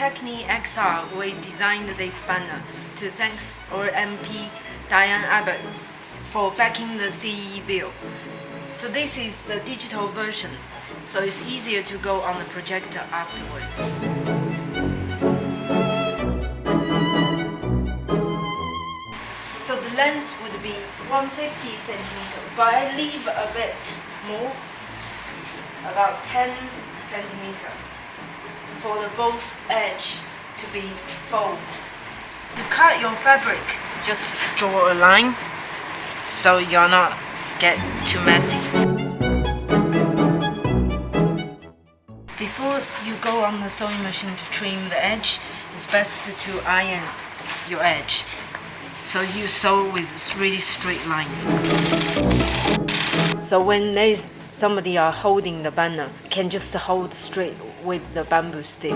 Hackney XR, we designed this banner to thanks our MP Diane Abbott for backing the CE bill. So this is the digital version, so it's easier to go on the projector afterwards. So the length would be 150 centimeters, but I leave a bit more, about 10 centimeters, for the both edge to be fold. To cut your fabric, just draw a line so you're not get too messy. Before you go on the sewing machine to trim the edge, it's best to iron your edge, so you sew with really straight line. So when there is somebody holding the banner, you can just hold straight with the bamboo stick.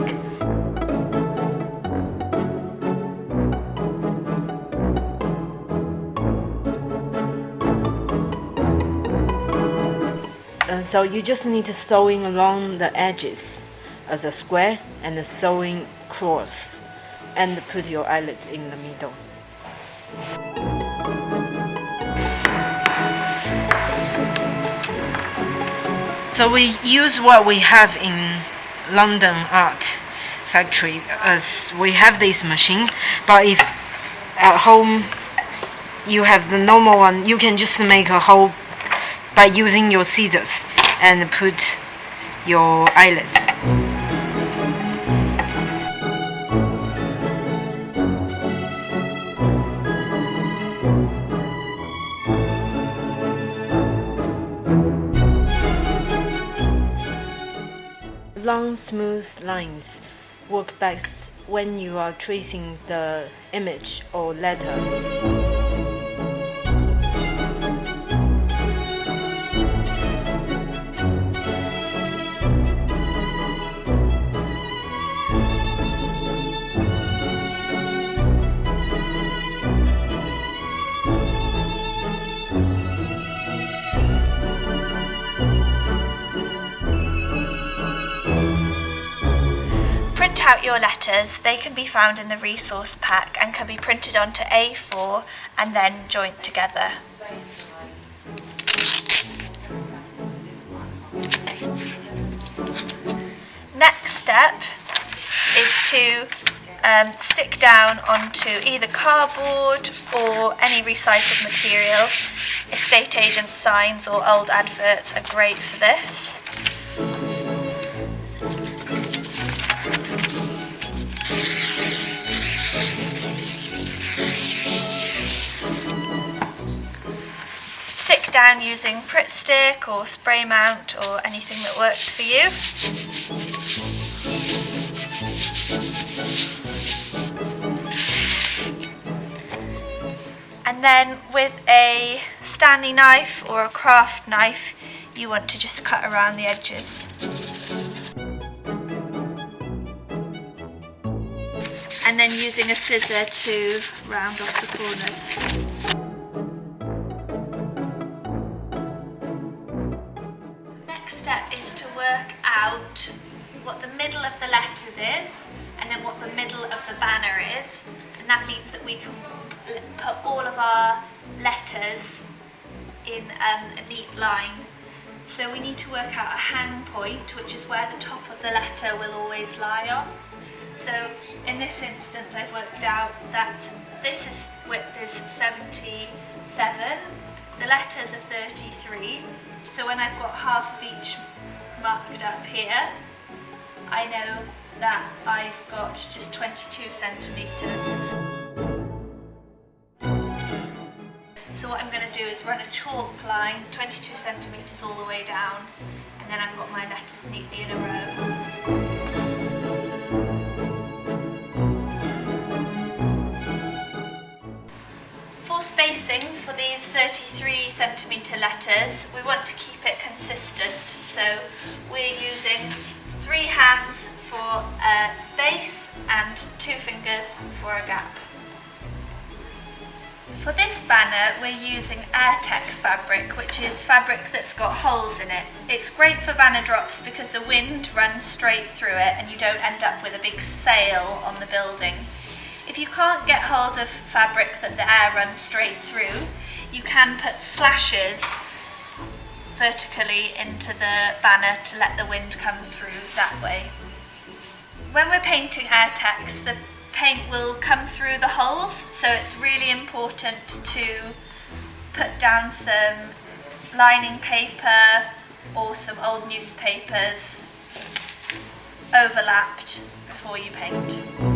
And so you just need to sewing along the edges as a square and a sewing cross, and put your eyelet in the middle. So we use what we have in London Art Factory, as we have this machine, but if at home you have the normal one, you can just make a hole by using your scissors and put your eyelets. Long, smooth lines work best when you are tracing the image or letter. Print out your letters. They can be found in the resource pack and can be printed onto A4 and then joined together. Next step is to stick down onto either cardboard or any recycled material. Estate agent signs or old adverts are great for this. Stick down using Pritt stick or spray mount or anything that works for you. And then with a Stanley knife or a craft knife, you want to just cut around the edges. And then using a scissor to round off the corners. Next step is to work out what the middle of the letters is and then what the middle of the banner is, and that means that we can put all of our letters in a neat line. So we need to work out a hang point, which is where the top of the letter will always lie on. So in this instance I've worked out that this width is 77, the letters are 33, so when I've got half of each marked up here, I know that I've got just 22 centimetres. So what I'm going to do is run a chalk line, 22 centimetres all the way down, and then I've got my letters neatly in a row. For spacing for these 33 centimetre letters, we want to keep it consistent, so we're using 3 hands for a space and 2 fingers for a gap. For this banner, we're using Airtex fabric, which is fabric that's got holes in it. It's great for banner drops because the wind runs straight through it and you don't end up with a big sail on the building. If you can't get hold of fabric that the air runs straight through, you can put slashes vertically into the banner to let the wind come through that way. When we're painting Airtex, the paint will come through the holes, so it's really important to put down some lining paper or some old newspapers overlapped before you paint.